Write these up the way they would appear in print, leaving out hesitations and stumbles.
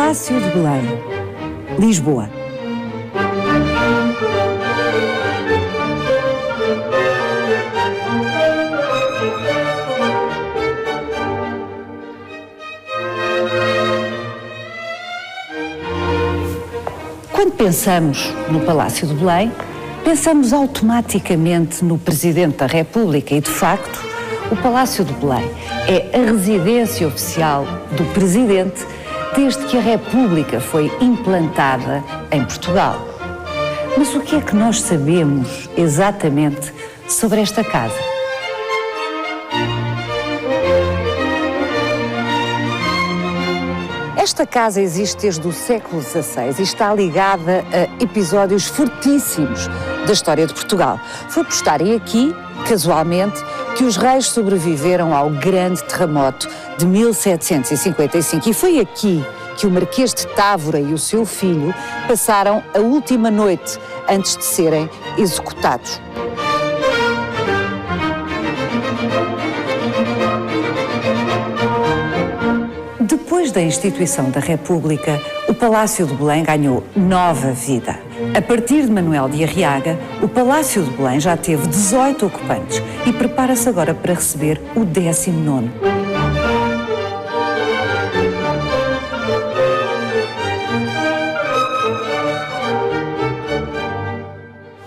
Palácio de Belém, Lisboa. Quando pensamos no Palácio de Belém, pensamos automaticamente no Presidente da República e, de facto, o Palácio de Belém é a residência oficial do Presidente desde que a República foi implantada em Portugal. Mas o que é que nós sabemos exatamente sobre esta casa? Esta casa existe desde o século XVI e está ligada a episódios fortíssimos da história de Portugal. Foi por estarem aqui, casualmente, que os reis sobreviveram ao grande terremoto de 1755 e foi aqui que o Marquês de Távora e o seu filho passaram a última noite antes de serem executados. Depois da instituição da República, o Palácio de Belém ganhou nova vida. A partir de Manuel de Arriaga, o Palácio de Belém já teve 18 ocupantes e prepara-se agora para receber o 19º.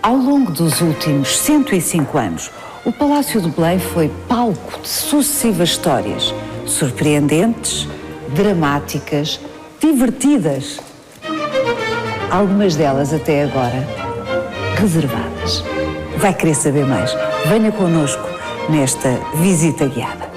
Ao longo dos últimos 105 anos, o Palácio de Belém foi palco de sucessivas histórias, surpreendentes, dramáticas, divertidas. Algumas delas até agora reservadas. Vai querer saber mais? Venha connosco nesta visita guiada.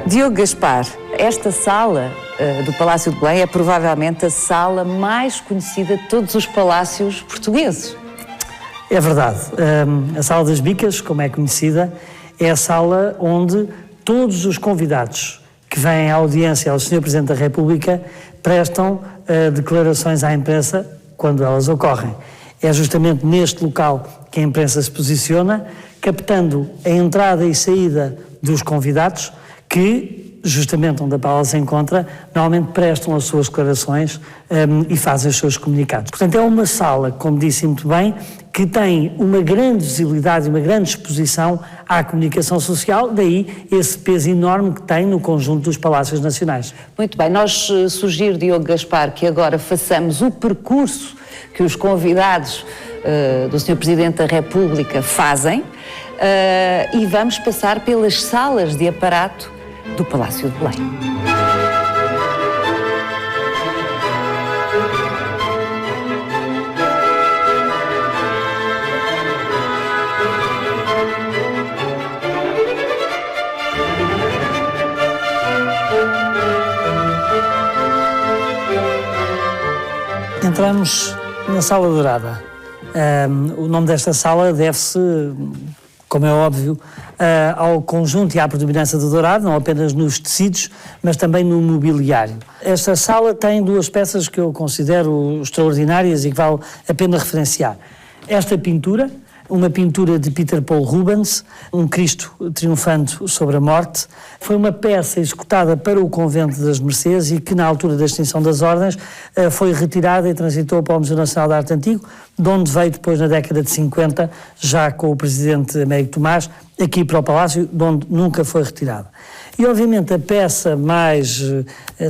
Diogo Gaspar, esta sala do Palácio de Belém é provavelmente a sala mais conhecida de todos os palácios portugueses. É verdade. A Sala das Bicas, como é conhecida, é a sala onde todos os convidados que vêm à audiência ao Sr. Presidente da República prestam declarações à imprensa quando elas ocorrem. É justamente neste local que a imprensa se posiciona, captando a entrada e saída dos convidados que, justamente onde a Paula se encontra, normalmente prestam as suas declarações e fazem os seus comunicados. Portanto, é uma sala, como disse muito bem, que tem uma grande visibilidade e uma grande exposição à comunicação social, daí esse peso enorme que tem no conjunto dos palácios nacionais. Muito bem, nós sugiro, Diogo Gaspar, que agora façamos o percurso que os convidados do Sr. Presidente da República fazem e vamos passar pelas salas de aparato do Palácio de Belém. Entramos na Sala Dourada. O nome desta sala deve-se, como é óbvio, ao conjunto e à predominância do dourado, não apenas nos tecidos, mas também no mobiliário. Esta sala tem duas peças que eu considero extraordinárias e que vale a pena referenciar. Esta pintura uma pintura de Peter Paul Rubens, um Cristo triunfando sobre a morte. Foi uma peça executada para o Convento das Mercês e que, na altura da extinção das ordens, foi retirada e transitou para o Museu Nacional de Arte Antigo, de onde veio depois, na década de 50, já com o presidente Américo Tomás, aqui para o Palácio, de onde nunca foi retirada. E, obviamente, a peça mais,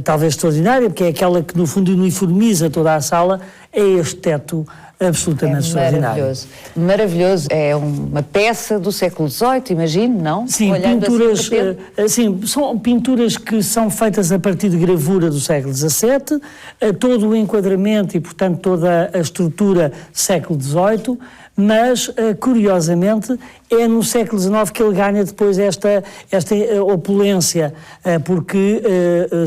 talvez, extraordinária, porque é aquela que, no fundo, uniformiza toda a sala, é este teto absolutamente extraordinário. Maravilhoso. Maravilhoso. É uma peça do século XVIII, imagino, não? Sim, olhando pinturas, assim, são pinturas que são feitas a partir de gravura do século XVII, todo o enquadramento e, portanto, toda a estrutura século XVIII, mas, curiosamente, é no século XIX que ele ganha depois esta opulência, porque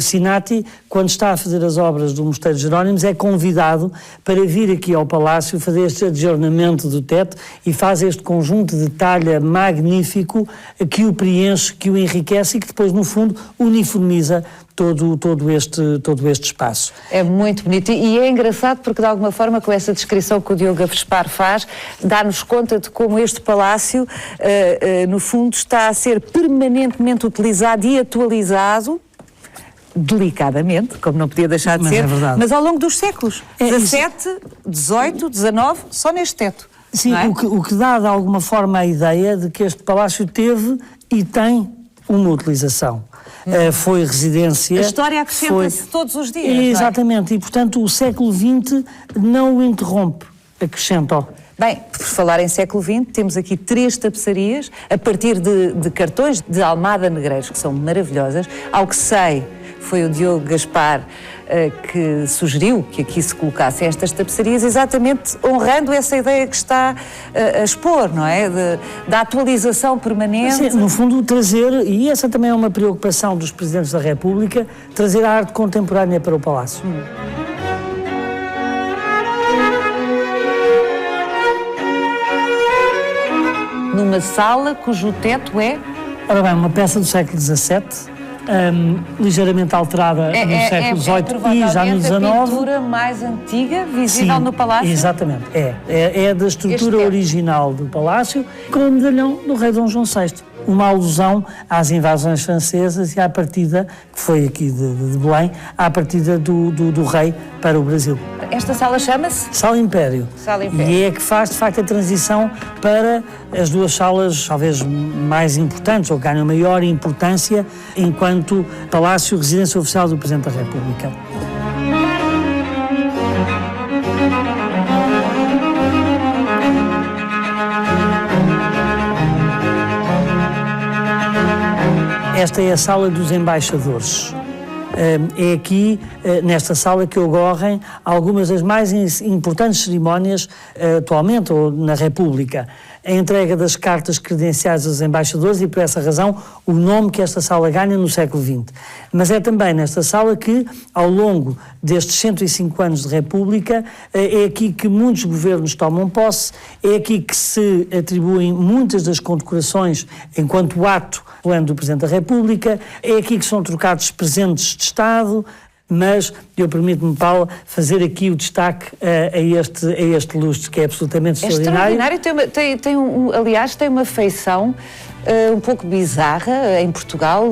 Sinati, quando está a fazer as obras do Mosteiro de Jerónimos, é convidado para vir aqui ao Palácio fazer este adornamento do teto e faz este conjunto de talha magnífico que o preenche, que o enriquece e que depois, no fundo, uniformiza todo este espaço. É muito bonito e é engraçado porque, de alguma forma, com essa descrição que o Diogo Gaspar faz, dá-nos conta de como este palácio, no fundo, está a ser permanentemente utilizado e atualizado, delicadamente, como não podia deixar de ser, mas ao longo dos séculos. 17, 18, 19, só neste teto. Sim, é? o que dá, de alguma forma, a ideia de que este palácio teve e tem uma utilização. Foi residência... A história acrescenta-se todos os dias, exatamente, não é? E, portanto, o século XX não o interrompe, acrescenta-o. Bem, por falar em século XX, temos aqui 3 tapeçarias, a partir de cartões de Almada Negreiros, que são maravilhosas. Ao que sei, foi o Diogo Gaspar que sugeriu que aqui se colocassem estas tapeçarias, exatamente honrando essa ideia que está a expor, não é? Da atualização permanente. Sim, no fundo, trazer, e essa também é uma preocupação dos Presidentes da República, trazer a arte contemporânea para o Palácio. Numa sala cujo teto é... Ora bem, uma peça do século XVII, ligeiramente alterada no século XVIII e já no XIX. É a pintura mais antiga visível no Palácio? Exatamente, é da estrutura original do Palácio, com o medalhão do rei Dom João VI. Uma alusão às invasões francesas e à partida, que foi aqui de Belém, à partida do rei para o Brasil. Esta sala chama-se? Sala Império. Sala Império. E é que faz, de facto, a transição para as 2 salas, talvez mais importantes, ou que ganham maior importância, enquanto Palácio Residência Oficial do Presidente da República. Esta é a sala dos embaixadores. É aqui, nesta sala, que ocorrem algumas das mais importantes cerimónias atualmente, ou na República. A entrega das cartas credenciais aos embaixadores e, por essa razão, o nome que esta sala ganha no século XX. Mas é também nesta sala que, ao longo destes 105 anos de República, é aqui que muitos governos tomam posse, é aqui que se atribuem muitas das condecorações enquanto ato pleno do Presidente da República, é aqui que são trocados presentes de Estado, mas eu permito-me, Paula, fazer aqui o destaque a este lustre, que é absolutamente extraordinário. É extraordinário, aliás, tem uma feição um pouco bizarra em Portugal,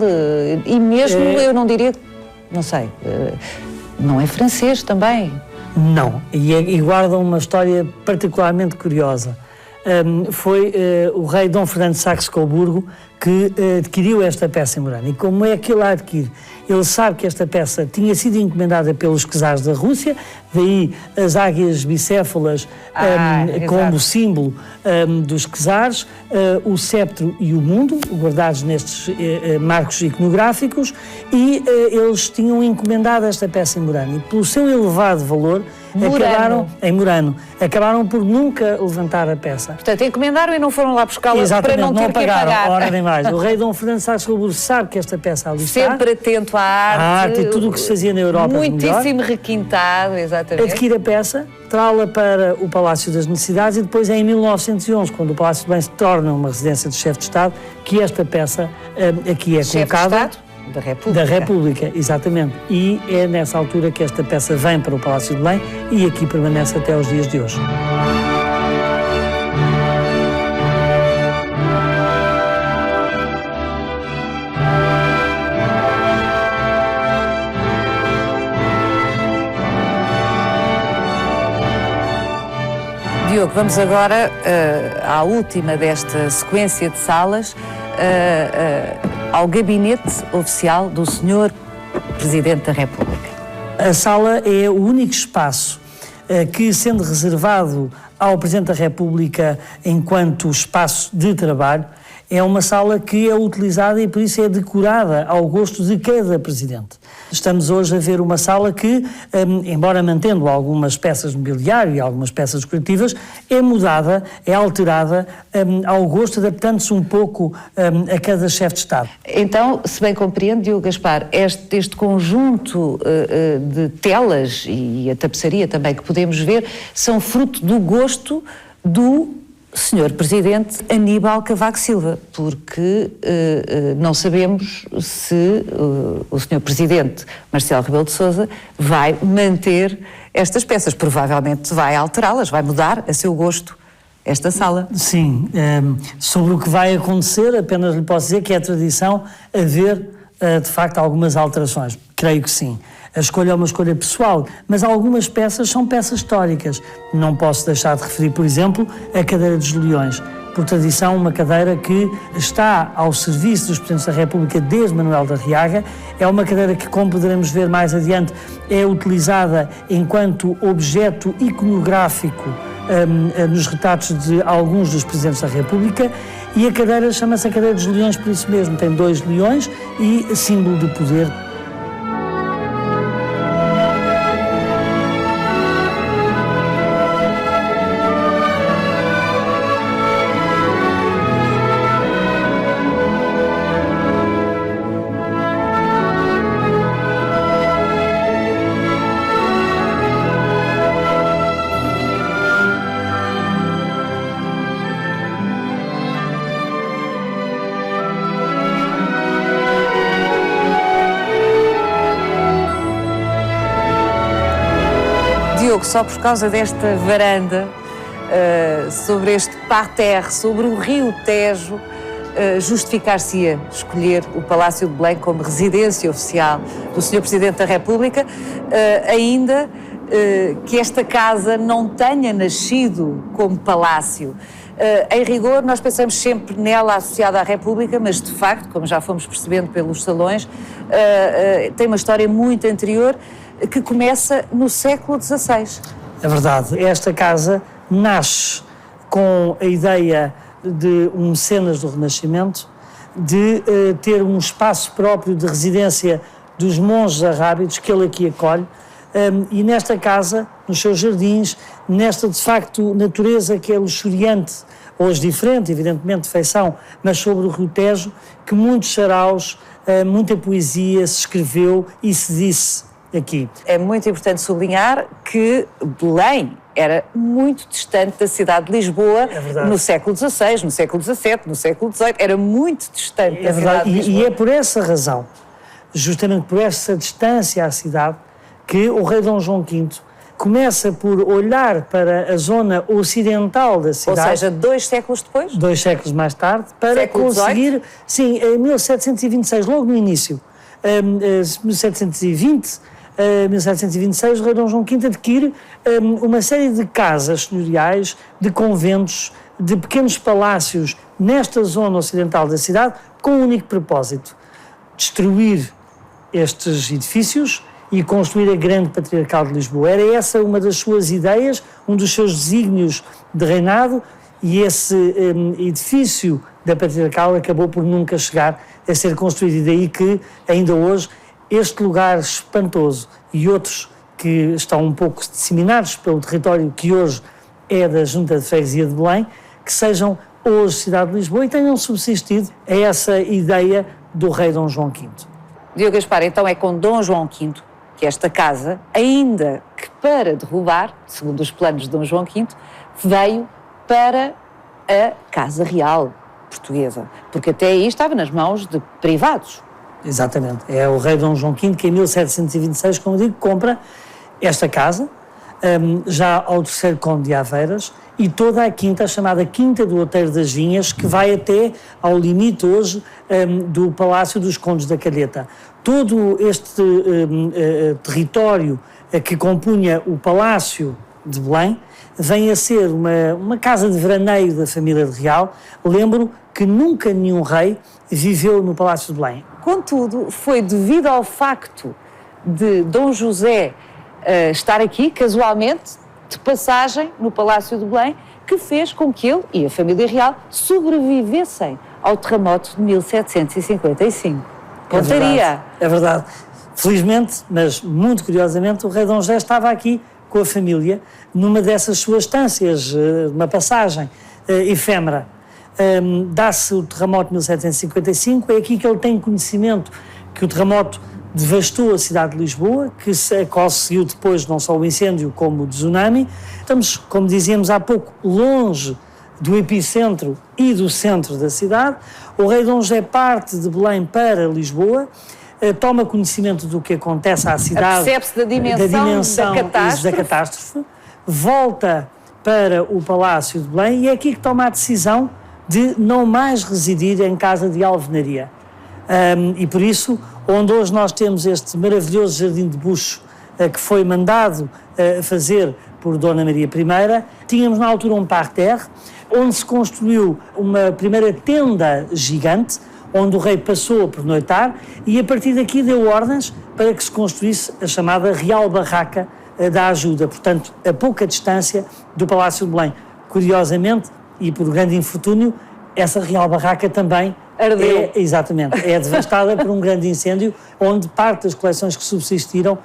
e mesmo, eu não diria, não sei, não é francês também? Não, e guarda uma história particularmente curiosa. Foi o rei Dom Fernando de Saxe-Coburgo que adquiriu esta peça em Murano. E como é que ele a adquire? Ele sabe que esta peça tinha sido encomendada pelos czares da Rússia, daí as águias bicéfalas como símbolo dos czares, o cetro e o mundo, guardados nestes marcos iconográficos, e eles tinham encomendado esta peça em Murano. E pelo seu elevado valor, acabaram por nunca levantar a peça. Portanto, encomendaram e não foram lá buscá-la para não ter que pagar. Ora nem mais. O rei Dom Fernando de Saxe-Coburgo sabe que esta peça ali está. Sempre atento à arte. E tudo o que se fazia na Europa. Muitíssimo requintado, exatamente. Adquire a peça, trá-la para o Palácio das Necessidades e depois é em 1911, quando o Palácio de Belém se torna uma residência do chefe de Estado, que esta peça aqui é colocada. Chefe de Estado? Da República. Da República, exatamente. E é nessa altura que esta peça vem para o Palácio de Belém e aqui permanece até os dias de hoje. Diogo, vamos agora à última desta sequência de salas, ao gabinete oficial do Sr. Presidente da República. A sala é o único espaço que, sendo reservado ao Presidente da República enquanto espaço de trabalho, é uma sala que é utilizada e por isso é decorada ao gosto de cada Presidente. Estamos hoje a ver uma sala que, embora mantendo algumas peças de mobiliário e algumas peças decorativas, é mudada, é alterada ao gosto, adaptando-se um pouco a cada chefe de Estado. Então, se bem compreendo, Diogo Gaspar, este conjunto de telas e a tapeçaria também que podemos ver são fruto do gosto do Sr. Presidente Aníbal Cavaco Silva, porque não sabemos se o Sr. Presidente Marcelo Rebelo de Sousa vai manter estas peças. Provavelmente vai alterá-las, vai mudar a seu gosto esta sala. Sim, sobre o que vai acontecer, apenas lhe posso dizer que é tradição haver, de facto, algumas alterações. Creio que sim. A escolha é uma escolha pessoal, mas algumas peças são peças históricas. Não posso deixar de referir, por exemplo, a cadeira dos Leões. Por tradição, uma cadeira que está ao serviço dos Presidentes da República desde Manuel da Arriaga. É uma cadeira que, como poderemos ver mais adiante, é utilizada enquanto objeto iconográfico nos retratos de alguns dos Presidentes da República. E a cadeira chama-se a cadeira dos Leões por isso mesmo. Tem 2 leões e símbolo de poder. Diogo, só por causa desta varanda, sobre este parterre, sobre o Rio Tejo, justificar-se-ia escolher o Palácio de Belém como residência oficial do Sr. Presidente da República, ainda que esta casa não tenha nascido como palácio. Em rigor, nós pensamos sempre nela associada à República, mas de facto, como já fomos percebendo pelos salões, tem uma história muito anterior que começa no século XVI. É verdade. Esta casa nasce com a ideia de um mecenas do Renascimento, de ter um espaço próprio de residência dos monges arábidos que ele aqui acolhe, e nesta casa, nos seus jardins, nesta, de facto, natureza que é luxuriante, hoje diferente, evidentemente, de feição, mas sobre o Rio Tejo, que muitos saraus, muita poesia se escreveu e se disse aqui. É muito importante sublinhar que Belém era muito distante da cidade de Lisboa no século XVI, no século XVII, no século XVIII, era muito distante da cidade de Lisboa. E é por essa razão, justamente por essa distância à cidade, que o rei Dom João V começa por olhar para a zona ocidental da cidade. Ou seja, 2 séculos depois? 2 séculos mais tarde, para século conseguir, XVIII? Sim, em 1726, logo no início, 1726, o rei Dom João V adquire uma série de casas senhoriais, de conventos, de pequenos palácios nesta zona ocidental da cidade, com um único propósito: destruir estes edifícios e construir a grande patriarcal de Lisboa. Era essa uma das suas ideias, um dos seus desígnios de reinado, e esse edifício da patriarcal acabou por nunca chegar a ser construído. E daí que, ainda hoje, este lugar espantoso e outros que estão um pouco disseminados pelo território que hoje é da Junta de Freguesia de Belém, que sejam hoje cidade de Lisboa e tenham subsistido a essa ideia do rei Dom João V. Diogo Gaspar, então é com Dom João V que esta casa, ainda que para derrubar, segundo os planos de Dom João V, veio para a Casa Real Portuguesa, porque até aí estava nas mãos de privados. Exatamente. É o rei Dom João V que, em 1726, como digo, compra esta casa, já ao 3º Conde de Aveiras, e toda a quinta, a chamada Quinta do Outeiro das Vinhas, que vai até ao limite hoje do Palácio dos Condes da Calheta. Todo este território que compunha o Palácio de Belém, vem a ser uma casa de veraneio da família real. Lembro que nunca nenhum rei viveu no Palácio de Belém. Contudo, foi devido ao facto de Dom José estar aqui, casualmente, de passagem no Palácio de Belém, que fez com que ele e a família real sobrevivessem ao terremoto de 1755. Contaria. É verdade. Felizmente, mas muito curiosamente, o rei Dom José estava aqui com a família numa dessas suas estâncias, uma passagem efêmera. Dá-se o terremoto de 1755, é aqui que ele tem conhecimento que o terremoto devastou a cidade de Lisboa, a qual seguiu depois não só o incêndio como o tsunami. Estamos, como dizíamos há pouco, longe do epicentro e do centro da cidade. O rei Dom José parte de Belém para Lisboa, toma conhecimento do que acontece à cidade, percebe-se da dimensão da catástrofe, volta para o Palácio de Belém e é aqui que toma a decisão de não mais residir em casa de alvenaria. E por isso, onde hoje nós temos este maravilhoso jardim de bucho que foi mandado fazer por Dona Maria I, tínhamos na altura um parterre, onde se construiu uma primeira tenda gigante, onde o rei passou a pernoitar, e a partir daqui deu ordens para que se construísse a chamada Real Barraca da Ajuda, portanto, a pouca distância do Palácio de Belém. Curiosamente, e por grande infortúnio, essa Real Barraca também ardeu. Exatamente, é devastada por um grande incêndio, onde parte das coleções que subsistiram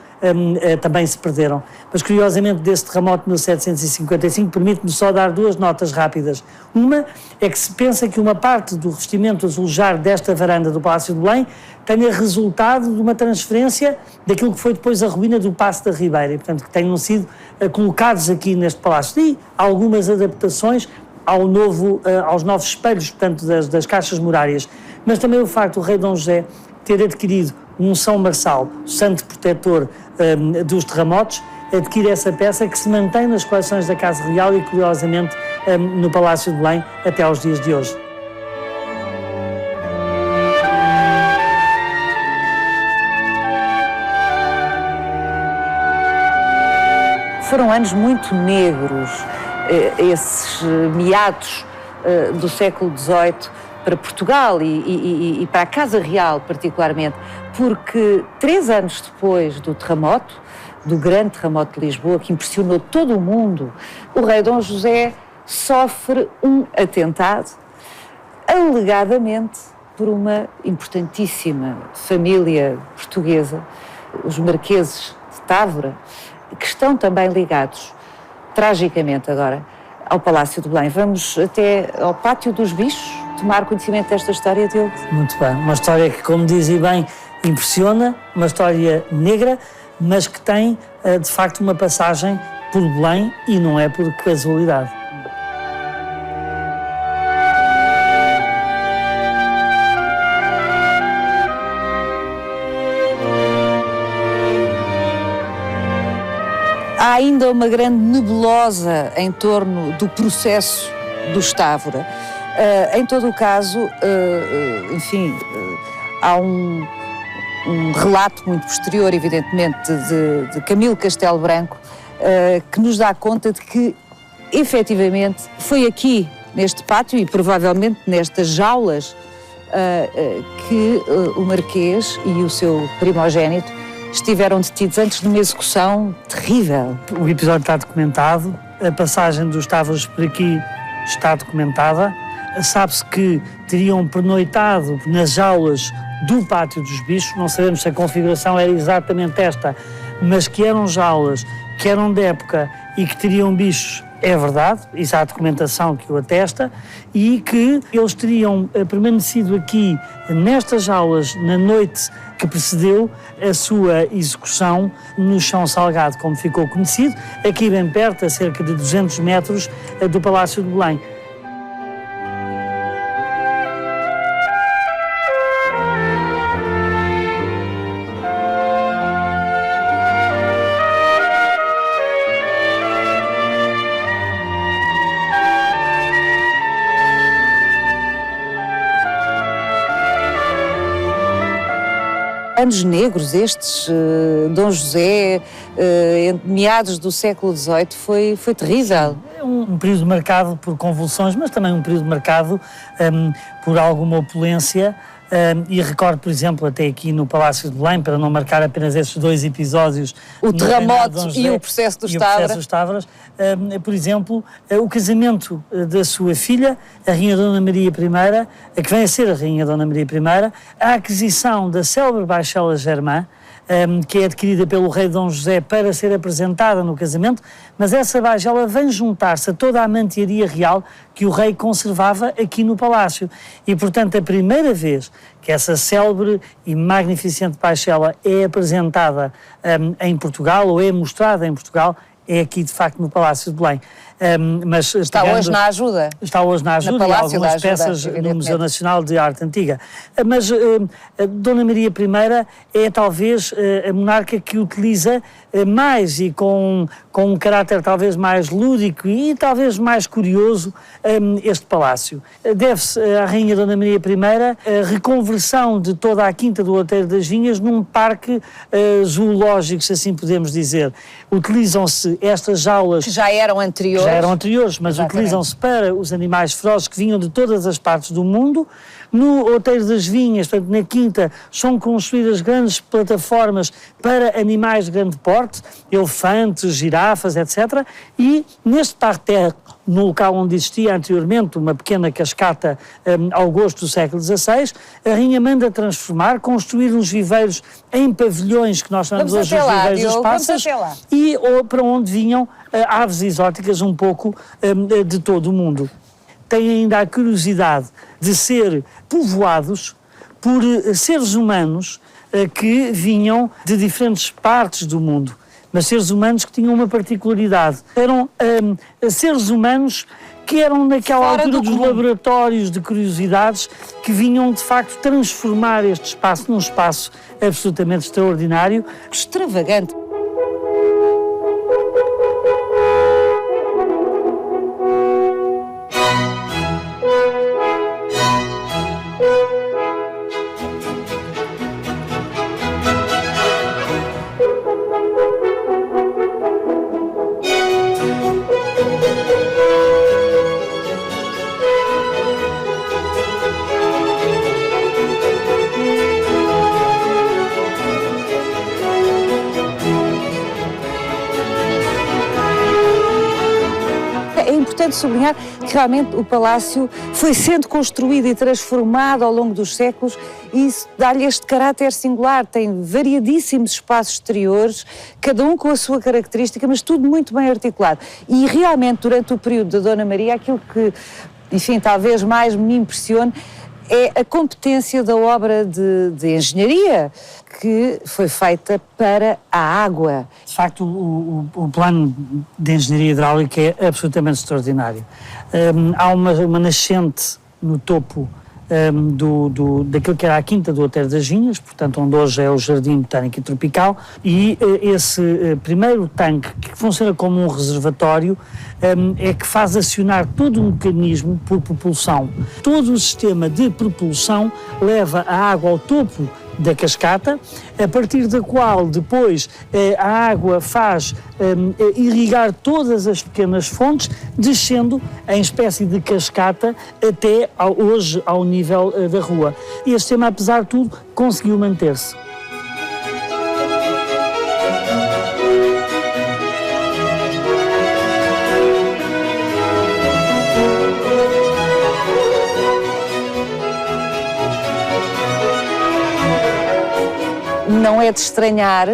também se perderam. Mas, curiosamente, desse terremoto de 1755, permite-me só dar duas notas rápidas. Uma é que se pensa que uma parte do revestimento azulejar desta varanda do Palácio de Belém tenha resultado de uma transferência daquilo que foi depois a ruína do Paço da Ribeira, e, portanto, que tenham sido colocados aqui neste palácio. E algumas adaptações aos novos espelhos, portanto, das caixas murárias. Mas também o facto do rei Dom José ter adquirido um São Marçal, o santo protetor dos terremotos, adquire essa peça que se mantém nas coleções da Casa Real e, curiosamente, no Palácio de Belém até aos dias de hoje. Foram anos muito negros, esses meados do século XVIII para Portugal e para a Casa Real particularmente, porque 3 anos depois do terremoto, do grande terremoto de Lisboa, que impressionou todo o mundo, o rei Dom José sofre um atentado, alegadamente por uma importantíssima família portuguesa, os marqueses de Távora, que estão também ligados, tragicamente agora, ao Palácio de Belém. Vamos até ao Pátio dos Bichos tomar conhecimento desta história, Diogo. Muito bem, uma história que, como dizia bem, impressiona, uma história negra, mas que tem, de facto, uma passagem por Belém e não é por casualidade. Há ainda uma grande nebulosa em torno do processo do Távora. Em todo o caso, há um relato muito posterior, evidentemente, de Camilo Castelo Branco, que nos dá conta de que, efetivamente, foi aqui, neste pátio e provavelmente nestas jaulas, que o Marquês e o seu primogénito estiveram detidos antes de uma execução terrível. O episódio está documentado, a passagem dos Távoras por aqui está documentada. Sabe-se que teriam pernoitado nas jaulas do Pátio dos Bichos, não sabemos se a configuração era exatamente esta, mas que eram jaulas, que eram de época e que teriam bichos, é verdade, isso há a documentação que o atesta, e que eles teriam permanecido aqui nestas jaulas na noite que precedeu a sua execução no Chão Salgado, como ficou conhecido, aqui bem perto, a cerca de 200 metros do Palácio de Belém. Anos negros estes, Dom José, meados do século XVIII, foi terrível. É um período marcado por convulsões, mas também um período marcado por alguma opulência. E recordo, por exemplo, até aqui no Palácio de Belém, para não marcar apenas esses 2 episódios... O terremoto e o processo dos Tavras. Por exemplo, o casamento da sua filha, a Rainha Dona Maria I, que vem a ser a Rainha Dona Maria I, a aquisição da célebre Baixela Germain, que é adquirida pelo rei Dom José para ser apresentada no casamento, mas essa baixela vem juntar-se a toda a mantearia real que o rei conservava aqui no palácio. E, portanto, a primeira vez que essa célebre e magnificente baixela é apresentada em Portugal, ou é mostrada em Portugal, é aqui, de facto, no Palácio de Belém. Mas está hoje na Ajuda. Está hoje na Ajuda e algumas peças no Museu Nacional de Arte Antiga. Mas Dona Maria I é talvez a monarca que utiliza mais e com um caráter talvez mais lúdico e talvez mais curioso este palácio. Deve-se à Rainha Dona Maria I a reconversão de toda a Quinta do Outeiro das Vinhas num parque zoológico, se assim podemos dizer. Utilizam-se estas jaulas... Que já eram anteriores. Mas utilizam-se para os animais ferozes que vinham de todas as partes do mundo. No Outeiro das Vinhas, portanto, na Quinta, são construídas grandes plataformas para animais de grande porte, elefantes, girafas, etc. E neste parterre, no local onde existia anteriormente uma pequena cascata ao gosto do século XVI, a rainha manda transformar, construir uns viveiros em pavilhões, que nós chamamos hoje os viveiros dos pássaros, e para onde vinham aves exóticas um pouco de todo o mundo. Têm ainda a curiosidade de ser povoados por seres humanos que vinham de diferentes partes do mundo, mas seres humanos que tinham uma particularidade. Eram seres humanos que eram naquela altura dos laboratórios de curiosidades que vinham de facto transformar este espaço num espaço absolutamente extraordinário. Extravagante. É importante sublinhar que realmente o palácio foi sendo construído e transformado ao longo dos séculos e isso dá-lhe este caráter singular. Tem variadíssimos espaços exteriores, cada um com a sua característica, mas tudo muito bem articulado. E realmente, durante o período da Dona Maria, aquilo que, enfim, talvez mais me impressione é a competência da obra de engenharia que foi feita para a água. De facto, o plano de engenharia hidráulica é absolutamente extraordinário. Há uma nascente no topo daquilo que era a Quinta do Outeiro das Vinhas, portanto, onde hoje é o Jardim Botânico e Tropical, e esse primeiro tanque, que funciona como um reservatório, é que faz acionar todo um mecanismo por propulsão. Todo o sistema de propulsão leva a água ao topo da cascata, a partir da qual depois a água faz irrigar todas as pequenas fontes, descendo em espécie de cascata até hoje ao nível da rua. E este sistema, apesar de tudo, conseguiu manter-se. Não é de estranhar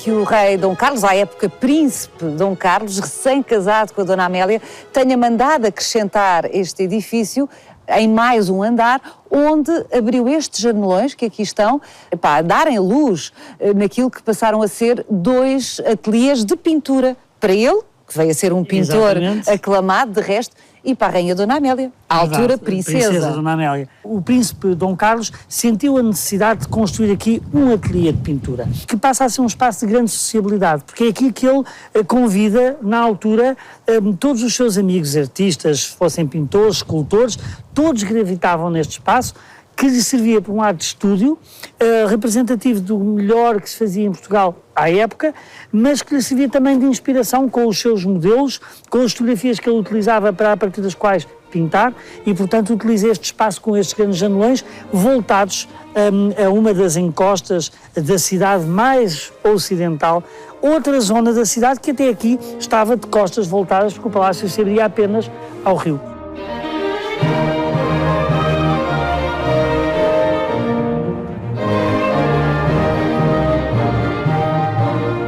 que o rei Dom Carlos, à época príncipe Dom Carlos, recém-casado com a Dona Amélia, tenha mandado acrescentar este edifício em mais um andar, onde abriu estes janelões que aqui estão, a darem luz naquilo que passaram a ser 2 ateliês de pintura para ele, que veio a ser um pintor aclamado, de resto, e para a Rainha Dona Amélia, à altura princesa Dona Amélia. O príncipe Dom Carlos sentiu a necessidade de construir aqui um ateliê de pintura, que passa a ser um espaço de grande sociabilidade, porque é aqui que ele convida, na altura, todos os seus amigos artistas, fossem pintores, escultores, todos gravitavam neste espaço, que lhe servia por um ar de estúdio, representativo do melhor que se fazia em Portugal à época, mas que lhe servia também de inspiração com os seus modelos, com as fotografias que ele utilizava para a partir das quais pintar, e portanto utiliza este espaço com estes grandes janelões voltados a uma das encostas da cidade mais ocidental, outra zona da cidade que até aqui estava de costas voltadas, porque o palácio se abria apenas ao rio.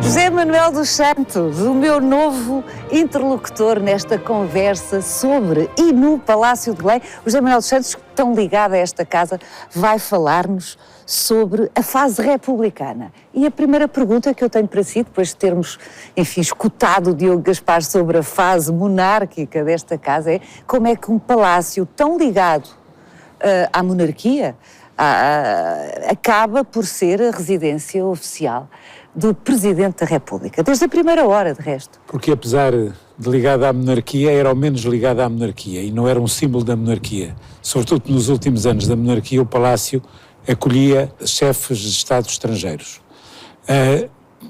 José Manuel dos Santos, o meu novo interlocutor nesta conversa sobre e no Palácio de Belém. O José Manuel dos Santos, tão ligado a esta casa, vai falar-nos sobre a fase republicana. E a primeira pergunta que eu tenho para si, depois de termos, enfim, escutado o Diogo Gaspar sobre a fase monárquica desta casa, é como é que um palácio tão ligado à monarquia acaba por ser a residência oficial do Presidente da República, desde a primeira hora, de resto. Porque apesar de ligado à monarquia, era ao menos ligado à monarquia e não era um símbolo da monarquia. Sobretudo nos últimos anos da monarquia, o Palácio acolhia chefes de Estado estrangeiros.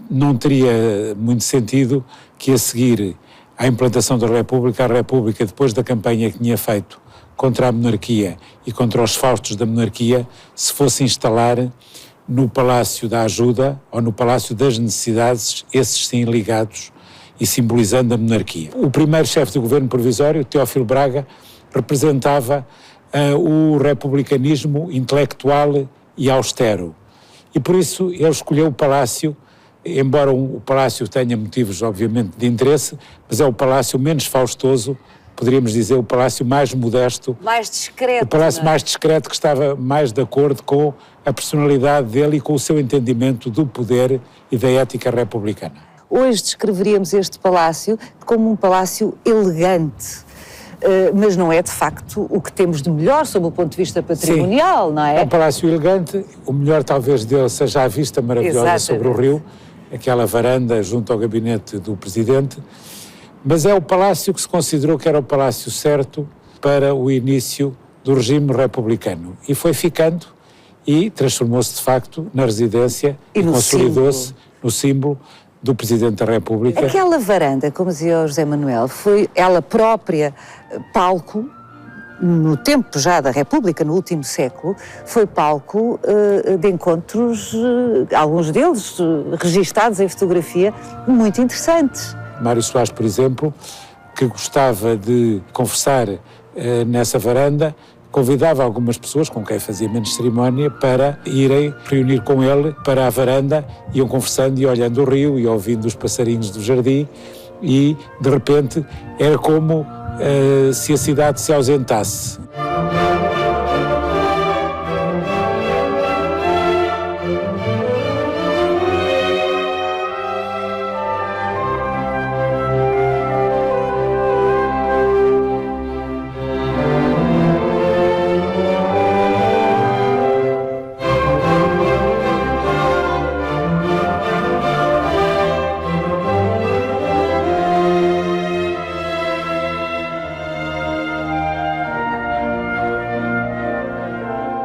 Não teria muito sentido que a seguir à implantação da República, a República, depois da campanha que tinha feito contra a monarquia e contra os faustos da monarquia, se fosse instalar no Palácio da Ajuda ou no Palácio das Necessidades, esses sim ligados e simbolizando a monarquia. O primeiro chefe do governo provisório, Teófilo Braga, representava o republicanismo intelectual e austero. E por isso ele escolheu o Palácio, embora o Palácio tenha motivos, obviamente, de interesse, mas é o palácio menos faustoso, poderíamos dizer o palácio mais modesto. Mais discreto. O palácio mais discreto, que estava mais de acordo com a personalidade dele e com o seu entendimento do poder e da ética republicana. Hoje descreveríamos este palácio como um palácio elegante, mas não é de facto o que temos de melhor sob o ponto de vista patrimonial, sim, não é? É um palácio elegante, o melhor talvez dele seja a vista maravilhosa Exatamente. sobre o rio, aquela varanda junto ao gabinete do Presidente, mas é o palácio que se considerou que era o palácio certo para o início do regime republicano e foi ficando e transformou-se de facto na residência e consolidou-se no símbolo do Presidente da República. Aquela varanda, como dizia o José Manuel, foi ela própria palco, no tempo já da República, no último século, foi palco de encontros, alguns deles registados em fotografia, muito interessantes. Mário Soares, por exemplo, que gostava de conversar nessa varanda, convidava algumas pessoas com quem fazia menos cerimónia para irem reunir com ele para a varanda, iam conversando e olhando o rio e ouvindo os passarinhos do jardim e, de repente, era como se a cidade se ausentasse.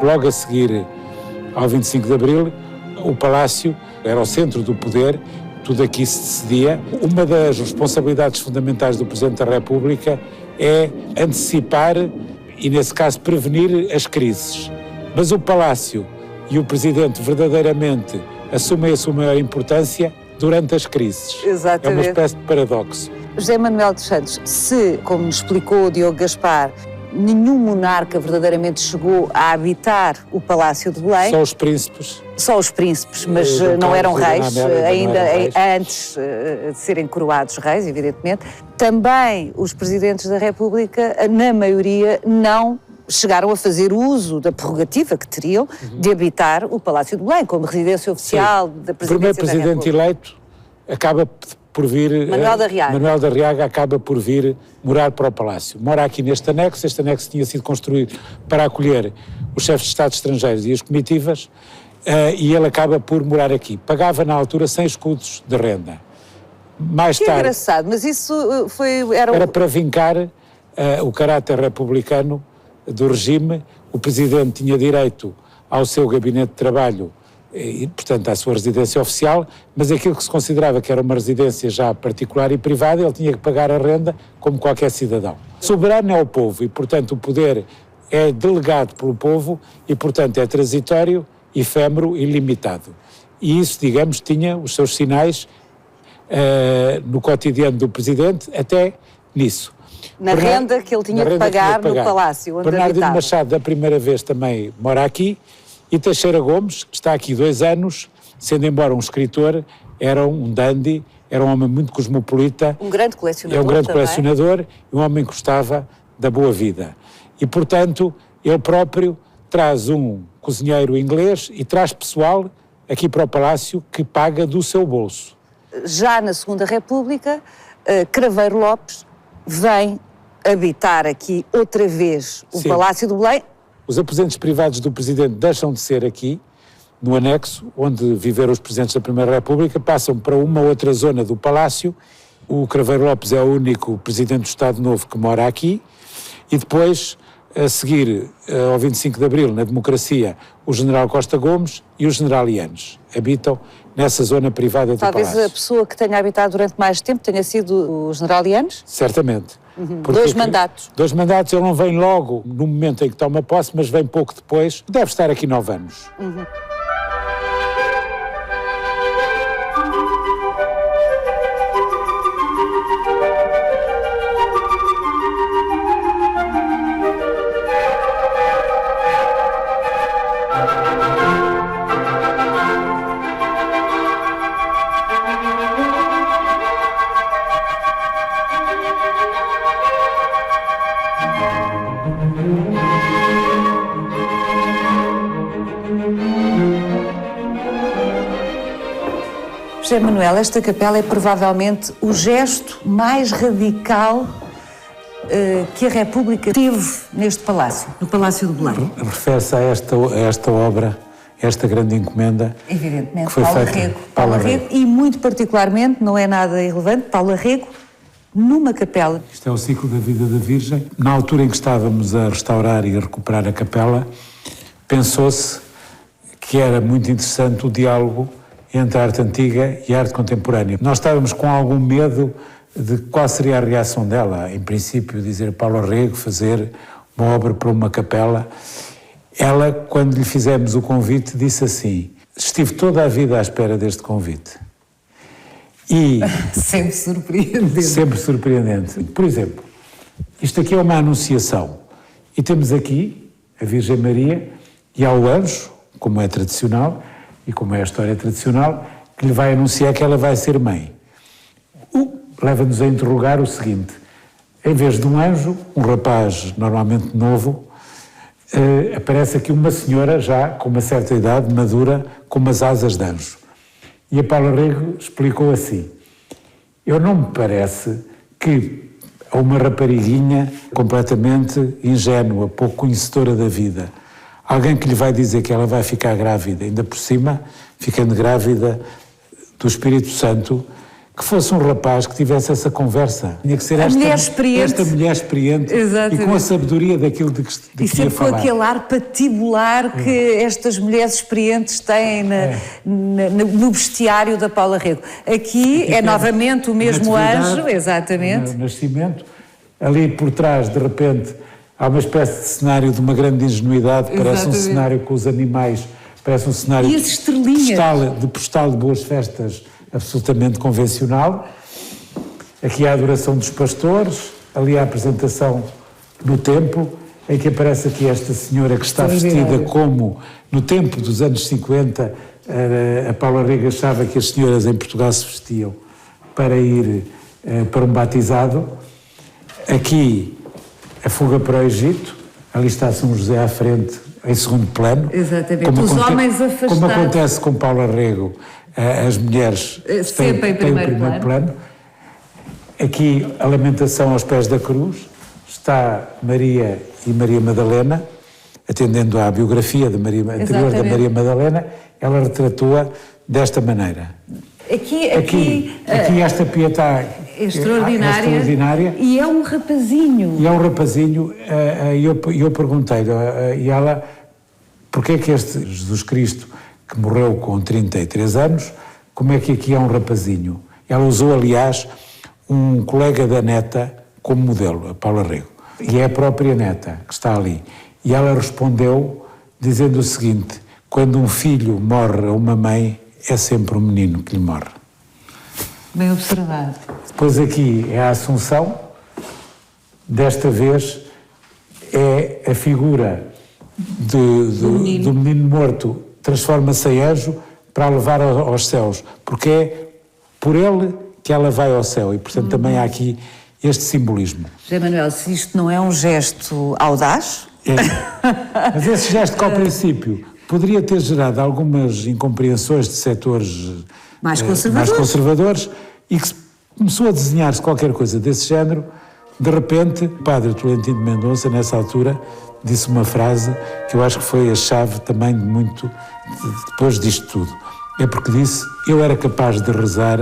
Logo a seguir ao 25 de Abril, o Palácio era o centro do poder, tudo aqui se decidia. Uma das responsabilidades fundamentais do Presidente da República é antecipar e, nesse caso, prevenir as crises. Mas o Palácio e o Presidente verdadeiramente assumem a sua maior importância durante as crises. Exatamente. É uma espécie de paradoxo. José Manuel dos Santos, se, como nos explicou o Diogo Gaspar, nenhum monarca verdadeiramente chegou a habitar o Palácio de Belém. Só os príncipes. Só os príncipes, mas não eram reis, ainda antes de serem coroados reis, evidentemente. Também os presidentes da República, na maioria, não chegaram a fazer uso da prerrogativa que teriam de habitar o Palácio de Belém, como residência oficial da presidência da República. O primeiro presidente eleito acaba por vir... Manuel da Arriaga acaba por vir morar para o Palácio. Mora aqui neste anexo. Este anexo tinha sido construído para acolher os chefes de Estado estrangeiros e as comitivas, e ele acaba por morar aqui. Pagava na altura 100 escudos de renda. Mais que tarde... engraçado, mas isso era para vincar o caráter republicano do regime, o Presidente tinha direito ao seu gabinete de trabalho e, portanto, à sua residência oficial, mas aquilo que se considerava que era uma residência já particular e privada, ele tinha que pagar a renda como qualquer cidadão. Soberano é o povo e, portanto, o poder é delegado pelo povo e, portanto, é transitório, efêmero e limitado. E isso, digamos, tinha os seus sinais no cotidiano do Presidente, até nisso. Na renda que ele tinha que pagar no palácio onde Bernardino habitava. Machado, da primeira vez, também mora aqui, e Teixeira Gomes, que está aqui 2 anos, sendo embora um escritor, era um dandy, era um homem muito cosmopolita. Um grande colecionador. É um grande também. colecionador e um homem que gostava da boa vida. E, portanto, ele próprio traz um cozinheiro inglês e traz pessoal aqui para o Palácio que paga do seu bolso. Já na Segunda República, Craveiro Lopes vem habitar aqui outra vez o Sim. Palácio do Belém. Os aposentos privados do Presidente deixam de ser aqui, no anexo, onde viveram os Presidentes da Primeira República, passam para uma outra zona do Palácio. O Craveiro Lopes é o único Presidente do Estado Novo que mora aqui. E depois, a seguir, ao 25 de Abril, na democracia, o General Costa Gomes e o General Yanes habitam nessa zona privada do Talvez Palácio. a pessoa que tenha habitado durante mais tempo tenha sido o General Yanes. Certamente. Porque 2 mandatos. 2 mandatos, ele não vem logo no momento em que toma posse, mas vem pouco depois. Deve estar aqui 9 anos. José Manuel, esta capela é provavelmente o gesto mais radical que a República teve neste palácio, no Palácio do Belém. Refere-se a esta obra, esta grande encomenda. Evidentemente, que foi Paulo feita. Arrego. Paulo Arrego e muito particularmente, não é nada irrelevante, Paulo Arrego numa capela. Isto é o ciclo da vida da Virgem. Na altura em que estávamos a restaurar e a recuperar a capela, pensou-se que era muito interessante o diálogo entre a arte antiga e a arte contemporânea. Nós estávamos com algum medo de qual seria a reação dela. Em princípio, dizer Paulo Arrego, fazer uma obra para uma capela. Ela, quando lhe fizemos o convite, disse assim: estive toda a vida à espera deste convite. E Sempre surpreendente. sempre surpreendente. Por exemplo, isto aqui é uma anunciação. E temos aqui a Virgem Maria e há o anjo, como é tradicional, e como é a história tradicional, que lhe vai anunciar que ela vai ser mãe. Leva-nos a interrogar o seguinte: em vez de um anjo, um rapaz normalmente novo, aparece aqui uma senhora já com uma certa idade, madura, com umas asas de anjo. E a Paula Rego explicou assim: eu não me parece que a uma rapariguinha completamente ingênua, pouco conhecedora da vida, alguém que lhe vai dizer que ela vai ficar grávida, ainda por cima, ficando grávida do Espírito Santo, que fosse um rapaz que tivesse essa conversa. Tinha que ser esta mulher experiente e com a sabedoria daquilo de que e ia sempre falar. com aquele ar patibular que estas mulheres experientes têm no bestiário da Paula Rego. Aqui é novamente o mesmo anjo, exatamente. No nascimento, ali por trás, de repente, há uma espécie de cenário de uma grande ingenuidade, parece um cenário com os animais, parece um cenário E as estrelinhas? de postal de boas festas, absolutamente convencional. Aqui há a adoração dos pastores, ali há a apresentação no templo, em que aparece aqui esta senhora que está vestida como no tempo dos anos 50, a Paula Rego achava que as senhoras em Portugal se vestiam para ir para um batizado. Aqui a fuga para o Egito, ali está São José à frente, em segundo plano. Exatamente, os homens afastados. Como acontece com Paula Rego, as mulheres sempre em primeiro plano. Aqui a lamentação aos pés da cruz, está Maria e Maria Madalena, atendendo à biografia anterior da Maria Madalena, ela retratou-a desta maneira. Aqui esta Pietà É extraordinária. É extraordinária. E é um rapazinho. E é um rapazinho, e eu perguntei-lhe, e ela, porquê é que este Jesus Cristo, que morreu com 33 anos, como é que aqui é um rapazinho? Ela usou, aliás, um colega da neta como modelo, a Paula Rego. E é a própria neta que está ali. E ela respondeu dizendo o seguinte: quando um filho morre a uma mãe, é sempre um menino que lhe morre. Bem observado. Depois aqui é a Assunção, desta vez é a figura do menino morto, transforma-se em anjo para a levar aos céus, porque é por ele que ela vai ao céu, e portanto também há aqui este simbolismo. José Manuel, se isto não é um gesto audaz... É. Mas esse gesto que ao princípio poderia ter gerado algumas incompreensões de setores mais conservadores e que começou a desenhar-se qualquer coisa desse género, de repente o padre Tolentino de Mendonça, nessa altura, disse uma frase que eu acho que foi a chave também de muito, depois disto tudo. É porque disse: eu era capaz de rezar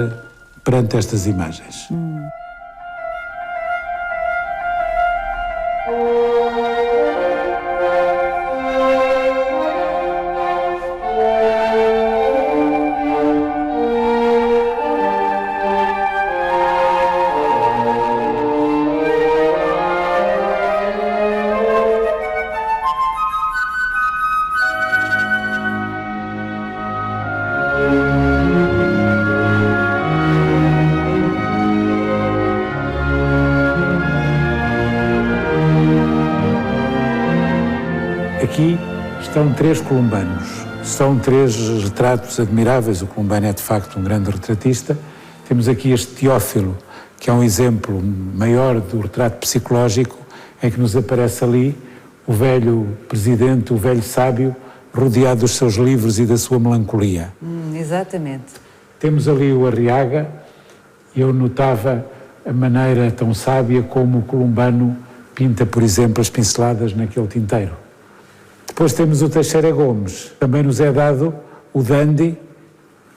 perante estas imagens. Aqui estão 3 columbanos, são 3 retratos admiráveis. O Columbano é de facto um grande retratista. Temos aqui este Teófilo, que é um exemplo maior do retrato psicológico, em que nos aparece ali o velho presidente, o velho sábio, rodeado dos seus livros e da sua melancolia. Exatamente. Temos ali o Arriaga. Eu notava a maneira tão sábia como o Columbano pinta, por exemplo, as pinceladas naquele tinteiro. Depois temos o Teixeira Gomes. Também nos é dado o dandy,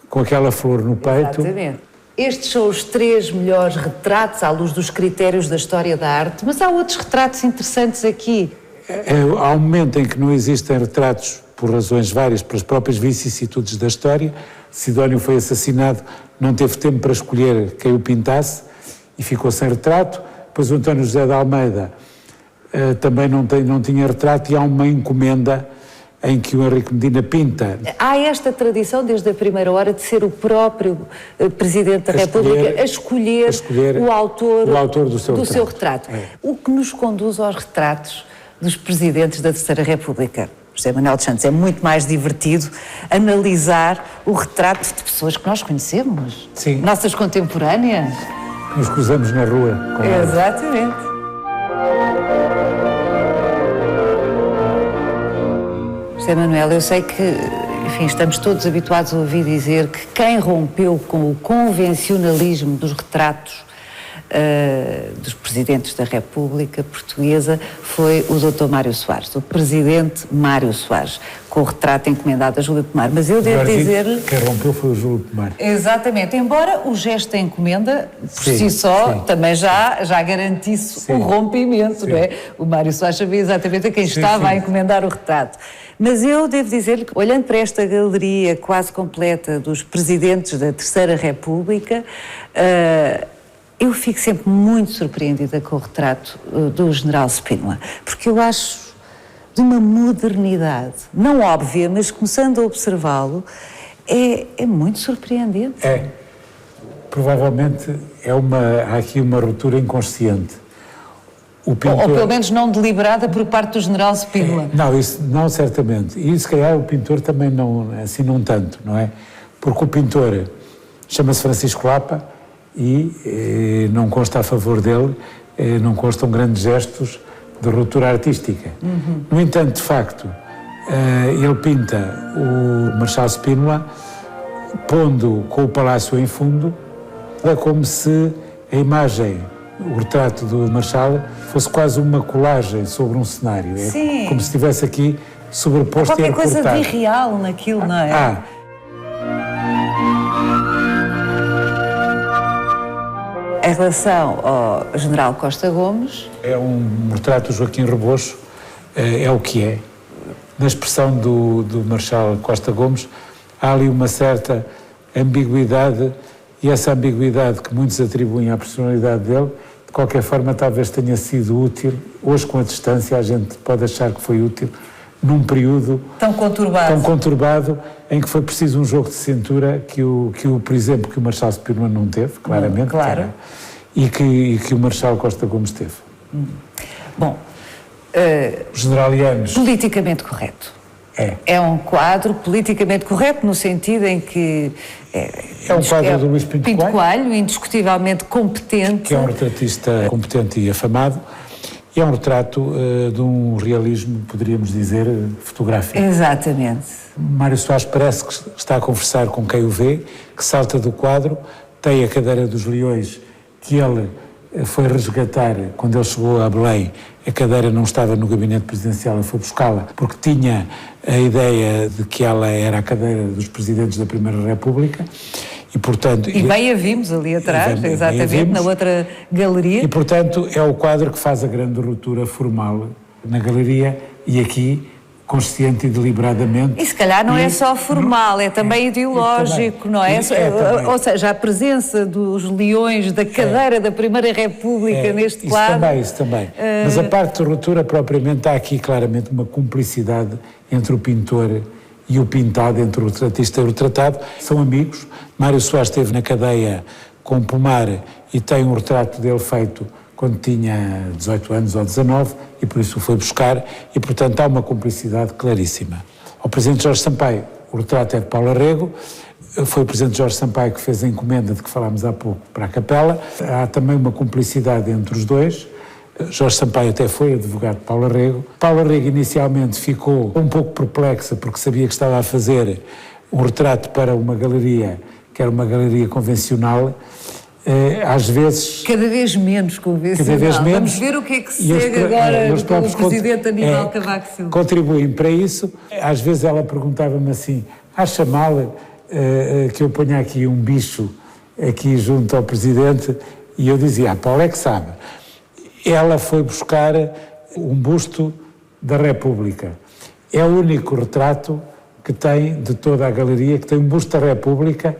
com aquela flor no peito. Exatamente. Estes são os 3 melhores retratos à luz dos critérios da história da arte, mas há outros retratos interessantes aqui. Há um momento em que não existem retratos, por razões várias, pelas próprias vicissitudes da história. Sidónio foi assassinado, não teve tempo para escolher quem o pintasse e ficou sem retrato. Depois o António José de Almeida também não tinha retrato, e há uma encomenda em que o Henrique Medina pinta. Há esta tradição, desde a primeira hora, de ser o próprio Presidente da República a escolher o autor do seu retrato. É. O que nos conduz aos retratos dos Presidentes da Terceira República. José Manuel dos Santos, é muito mais divertido analisar o retrato de pessoas que nós conhecemos. Sim. Nossas contemporâneas. Nos cruzamos na rua com elas. Exatamente. José Manuel, eu sei que, enfim, estamos todos habituados a ouvir dizer que quem rompeu com o convencionalismo dos retratos dos presidentes da República Portuguesa foi o Dr. Mário Soares, o presidente Mário Soares, com o retrato encomendado a Júlio Pomar. Mas eu devo dizer... Quem rompeu foi o Júlio Pomar. Exatamente, embora o gesto da encomenda, por si só, também já garantisse o rompimento, não é? O Mário Soares sabia exatamente a quem estava a encomendar o retrato. Mas eu devo dizer-lhe que, olhando para esta galeria quase completa dos presidentes da Terceira República, eu fico sempre muito surpreendida com o retrato do general Spínola, porque eu acho de uma modernidade, não óbvia, mas começando a observá-lo, é muito surpreendente. É. Provavelmente há aqui uma ruptura inconsciente. O pintor... Ou pelo menos não deliberada por parte do general Spínola. Não, isso não, certamente. E se calhar o pintor também não, assim não tanto, não é? Porque o pintor chama-se Francisco Lapa e não consta a favor dele, não constam grandes gestos de ruptura artística. No entanto, de facto, ele pinta o Marechal Spínola pondo com o palácio em fundo, é como se a imagem, o retrato do Marechal, fosse quase uma colagem sobre um cenário. É como se estivesse aqui sobreposto e recortado. Qualquer coisa de irreal naquilo, não é? Em relação ao General Costa Gomes... É um retrato do Joaquim Rebocho, é o que é. Na expressão do Marechal Costa Gomes, há ali uma certa ambiguidade, e essa ambiguidade que muitos atribuem à personalidade dele, de qualquer forma talvez tenha sido útil. Hoje, com a distância, a gente pode achar que foi útil num período tão conturbado em que foi preciso um jogo de cintura por exemplo, que o Marechal Spirman não teve, claramente, claro. E que o Marechal Costa Gomes teve. Bom, os generalianos... Politicamente correto. É um quadro politicamente correto no sentido em que... É um quadro do Luís Pinto Coelho, indiscutivelmente competente. Que é um retratista competente e afamado. E é um retrato de um realismo, poderíamos dizer, fotográfico. Exatamente. Mário Soares parece que está a conversar com quem o vê, que salta do quadro, tem a cadeira dos leões que ele foi resgatar quando ele chegou a Belém. A cadeira não estava no gabinete presidencial, ele foi buscá-la porque tinha a ideia de que ela era a cadeira dos presidentes da Primeira República. E, portanto, bem a vimos ali atrás, exatamente, na outra galeria. E, portanto, é o quadro que faz a grande ruptura formal na galeria e aqui, consciente e deliberadamente. E se calhar não é só formal, é também ideológico, não é? Ou seja, a presença dos leões da cadeira da Primeira República neste quadro. Isso também. Mas a parte de ruptura propriamente, há aqui claramente uma cumplicidade entre o pintor e o pintado, entre o retratista e o retratado. São amigos. Mário Soares esteve na cadeia com Pomar e tem um retrato dele feito quando tinha 18 anos ou 19 e por isso o foi buscar e, portanto, há uma cumplicidade claríssima. Ao Presidente Jorge Sampaio, o retrato é de Paulo Arrego, foi o Presidente Jorge Sampaio que fez a encomenda de que falámos há pouco para a Capela. Há também uma cumplicidade entre os dois. Jorge Sampaio até foi advogado de Paulo Arrego. Paulo Arrego inicialmente ficou um pouco perplexa porque sabia que estava a fazer um retrato para uma galeria que era uma galeria convencional, às vezes... Cada vez menos convencional. Cada vez menos. Vamos ver o que é que se segue agora pelo Presidente Aníbal Cavaco Silva. Contribuem para isso. Às vezes ela perguntava-me assim, acha mal que eu ponha aqui um bicho aqui junto ao Presidente? E eu dizia, Paulo é que sabe. Ela foi buscar um busto da República. É o único retrato que tem de toda a galeria, que tem um busto da República,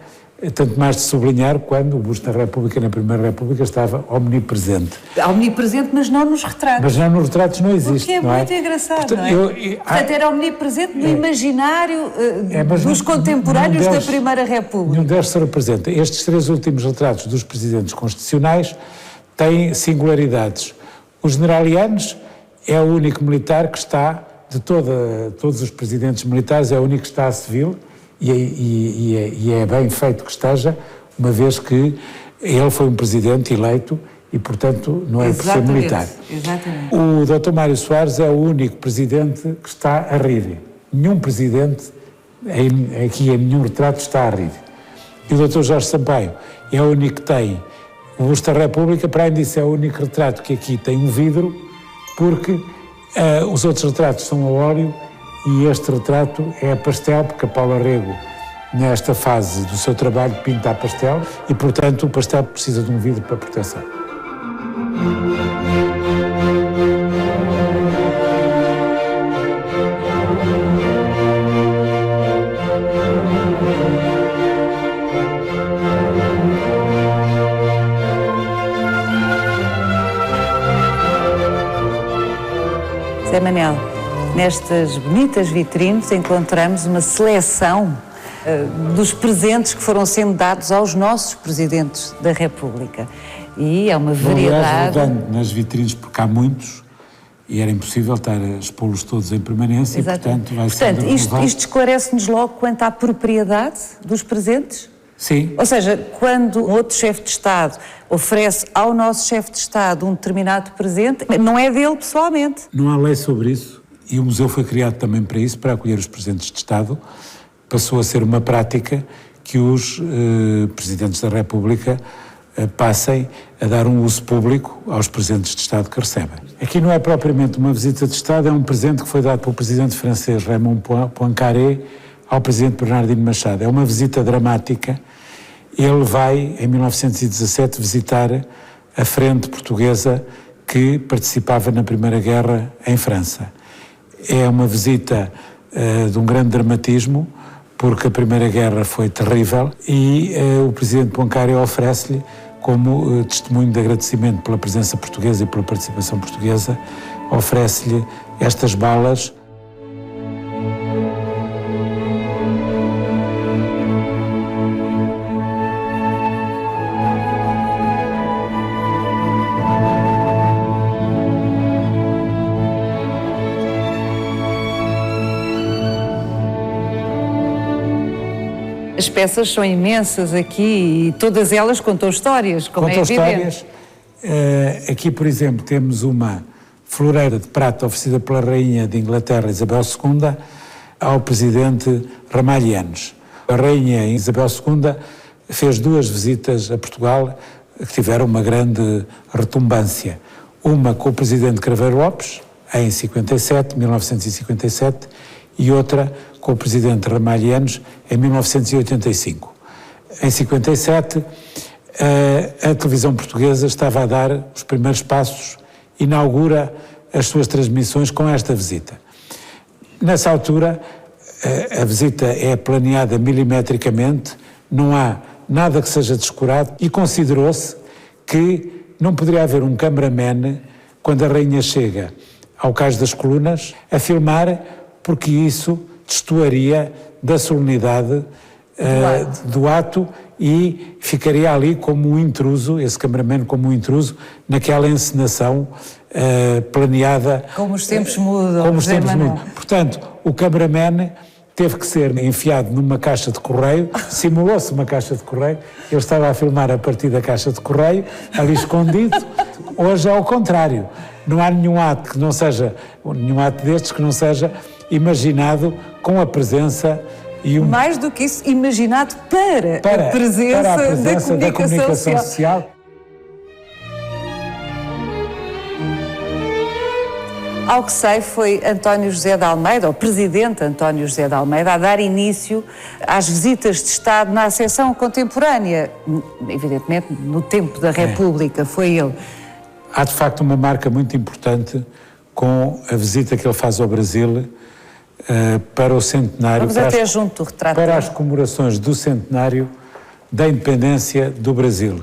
tanto mais de sublinhar quando o busto da República na Primeira República estava omnipresente. Omnipresente, mas não nos retratos. Mas não nos retratos não existe. Porque é muito engraçado, não é? Portanto, era omnipresente no imaginário dos contemporâneos da Primeira República. Nenhum deles se representa. Estes 3 últimos retratos dos presidentes constitucionais têm singularidades. O generalianos é o único militar que está, de todos os presidentes militares, é o único que está a civil e é bem feito que esteja, uma vez que ele foi um presidente eleito e, portanto, não é por ser militar. Exatamente. O Dr. Mário Soares é o único presidente que está a rir. Nenhum presidente, aqui em nenhum retrato, está a rir. E o Dr. Jorge Sampaio é o único que tem o busto da República, para além disso é o único retrato que aqui tem um vidro, porque os outros retratos são a óleo e este retrato é a pastel, porque a Paula Arrego, nesta fase do seu trabalho, pinta a pastel e, portanto, o pastel precisa de um vidro para proteção. Zé Manel, nestas bonitas vitrines encontramos uma seleção dos presentes que foram sendo dados aos nossos presidentes da República. E é uma variedade... nas vitrines, porque há muitos, e era impossível estar a expô-los todos em permanência, e, portanto, vai ser... Portanto, isto esclarece-nos logo quanto à propriedade dos presentes? Sim. Ou seja, quando outro chefe de Estado oferece ao nosso chefe de Estado um determinado presente, não é dele pessoalmente. Não há lei sobre isso, e o museu foi criado também para isso, para acolher os presentes de Estado. Passou a ser uma prática que os presidentes da República passem a dar um uso público aos presentes de Estado que recebem. Aqui não é propriamente uma visita de Estado, é um presente que foi dado pelo presidente francês Raymond Poincaré ao presidente Bernardino Machado. É uma visita dramática ele vai, em 1917, visitar a frente portuguesa que participava na Primeira Guerra em França. É uma visita de um grande dramatismo, porque a Primeira Guerra foi terrível e o presidente Poincaré oferece-lhe, como testemunho de agradecimento pela presença portuguesa e pela participação portuguesa, oferece-lhe estas balas. As peças são imensas aqui e todas elas contam histórias, como é evidente. Contam histórias. Aqui, por exemplo, temos uma floreira de prata oferecida pela Rainha de Inglaterra, Isabel II, ao presidente Ramalhianes. A Rainha Isabel II fez 2 visitas a Portugal que tiveram uma grande retumbância. Uma com o presidente Craveiro Lopes, em 1957, e outra com o presidente Ramalhianes, em 1985. Em 57, a televisão portuguesa estava a dar os primeiros passos, inaugura as suas transmissões com esta visita. Nessa altura, a visita é planeada milimetricamente, não há nada que seja descurado e considerou-se que não poderia haver um cameraman quando a rainha chega ao Cais das Colunas a filmar, porque isso destoaria da solenidade do ato e ficaria ali como um intruso, esse cameraman como um intruso, naquela encenação planeada. Como os tempos mudam. Como os tempos mudam. Portanto, o cameraman teve que ser enfiado numa caixa de correio, simulou-se uma caixa de correio, ele estava a filmar a partir da caixa de correio, ali escondido. Hoje é ao contrário, não há nenhum ato que não seja, nenhum ato destes que não seja imaginado com a presença e mais do que isso, imaginado para a presença da comunicação social. Ao que sei, foi António José de Almeida, o presidente António José de Almeida, a dar início às visitas de Estado na Acessão contemporânea. Evidentemente, no tempo da República, foi ele. Há, de facto, uma marca muito importante com a visita que ele faz ao Brasil para o centenário. Vamos até junto do retrato. Para as comemorações do centenário da independência do Brasil.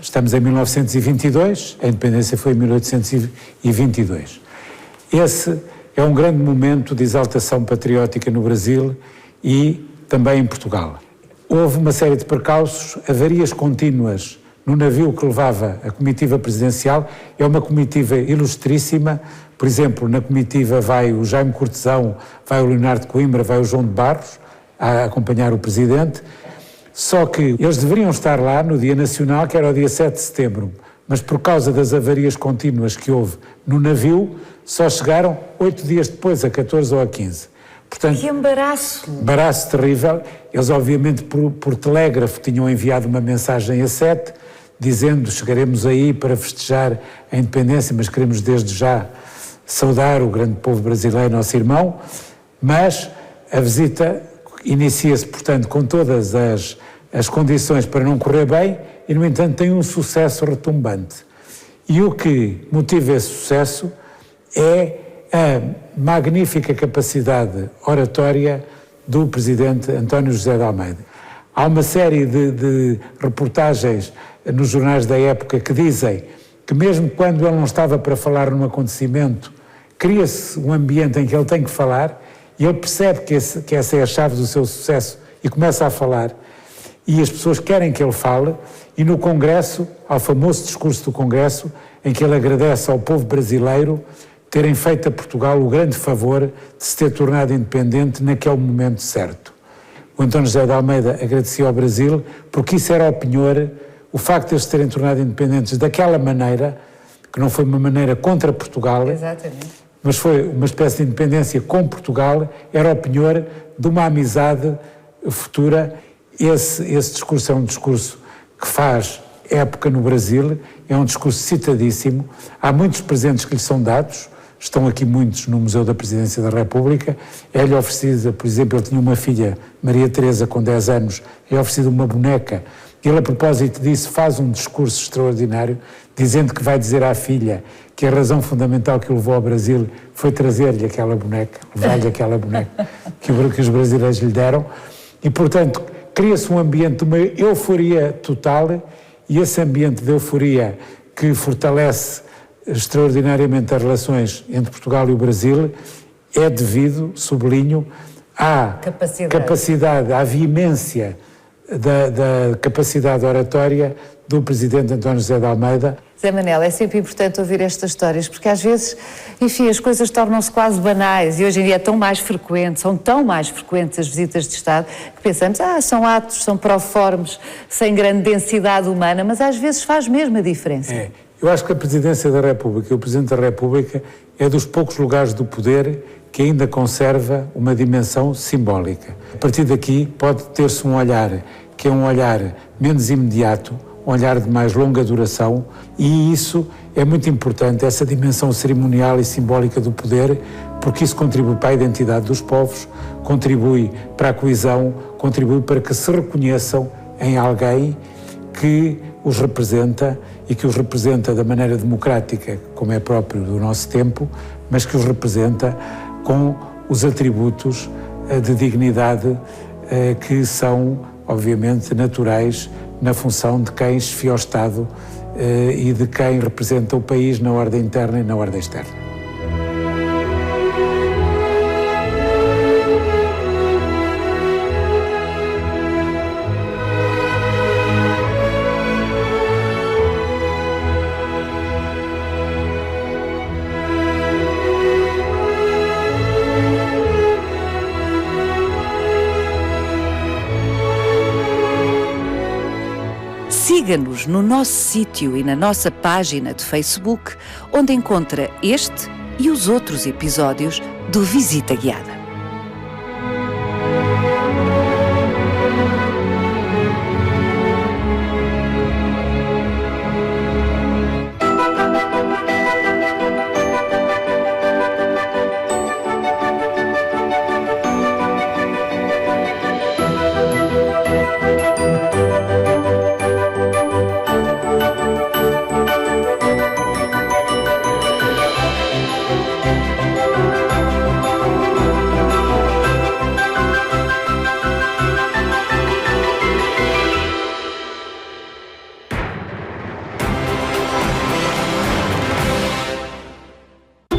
Estamos em 1922, a independência foi em 1822. Esse é um grande momento de exaltação patriótica no Brasil e também em Portugal. Houve uma série de percalços, avarias contínuas no navio que levava a comitiva presidencial. É uma comitiva ilustríssima. Por exemplo, na comitiva vai o Jaime Cortesão, vai o Leonardo de Coimbra, vai o João de Barros a acompanhar o presidente. Só que eles deveriam estar lá no Dia Nacional, que era o dia 7 de setembro, mas por causa das avarias contínuas que houve no navio, só chegaram 8 dias depois, a 14 ou a 15. Portanto, que embaraço! Embaraço terrível. Eles, obviamente, por telégrafo tinham enviado uma mensagem a 7, dizendo: chegaremos aí para festejar a independência, mas queremos desde já saudar o grande povo brasileiro, nosso irmão. Mas a visita inicia-se, portanto, com todas as condições para não correr bem e, no entanto, tem um sucesso retumbante. E o que motiva esse sucesso é a magnífica capacidade oratória do presidente António José de Almeida. Há uma série de reportagens nos jornais da época que dizem que mesmo quando ele não estava para falar num acontecimento, cria-se um ambiente em que ele tem que falar e ele percebe que essa é a chave do seu sucesso e começa a falar. E as pessoas querem que ele fale, e no Congresso, ao famoso discurso do Congresso, em que ele agradece ao povo brasileiro terem feito a Portugal o grande favor de se ter tornado independente naquele momento certo. O António José de Almeida agradecia ao Brasil porque isso era o penhor, o facto de eles se terem tornado independentes daquela maneira, que não foi uma maneira contra Portugal, exatamente, mas foi uma espécie de independência com Portugal, era o penhor de uma amizade futura. Esse discurso é um discurso que faz época no Brasil, é um discurso citadíssimo, há muitos presentes que lhe são dados, estão aqui muitos no Museu da Presidência da República. É-lhe oferecida, por exemplo, ele tinha uma filha, Maria Teresa, com 10 anos, é oferecida uma boneca Ele, a propósito disso, faz um discurso extraordinário, dizendo que vai dizer à filha que a razão fundamental que o levou ao Brasil foi trazer-lhe aquela boneca, levar-lhe aquela boneca que os brasileiros lhe deram, e, portanto, cria-se um ambiente de uma euforia total, e esse ambiente de euforia que fortalece extraordinariamente as relações entre Portugal e o Brasil é devido, sublinho, à capacidade, à veemência da capacidade oratória do Presidente António José de Almeida. Zé Manel, é sempre importante ouvir estas histórias, porque às vezes, enfim, as coisas tornam-se quase banais e hoje em dia são tão mais frequentes as visitas de Estado que pensamos, são atos, são proformes, sem grande densidade humana, mas às vezes faz mesmo a diferença. Eu acho que a Presidência da República e o Presidente da República é dos poucos lugares do poder que ainda conserva uma dimensão simbólica. A partir daqui pode ter-se um olhar que é um olhar menos imediato, um olhar de mais longa duração, e isso é muito importante, essa dimensão cerimonial e simbólica do poder, porque isso contribui para a identidade dos povos, contribui para a coesão, contribui para que se reconheçam em alguém que os representa e que os representa da maneira democrática, como é próprio do nosso tempo, mas que os representa com os atributos de dignidade que são, obviamente, naturais na função de quem chefia o Estado e de quem representa o país na ordem interna e na ordem externa. Siga-nos no nosso sítio e na nossa página de Facebook, onde encontra este e os outros episódios do Visita Guiada.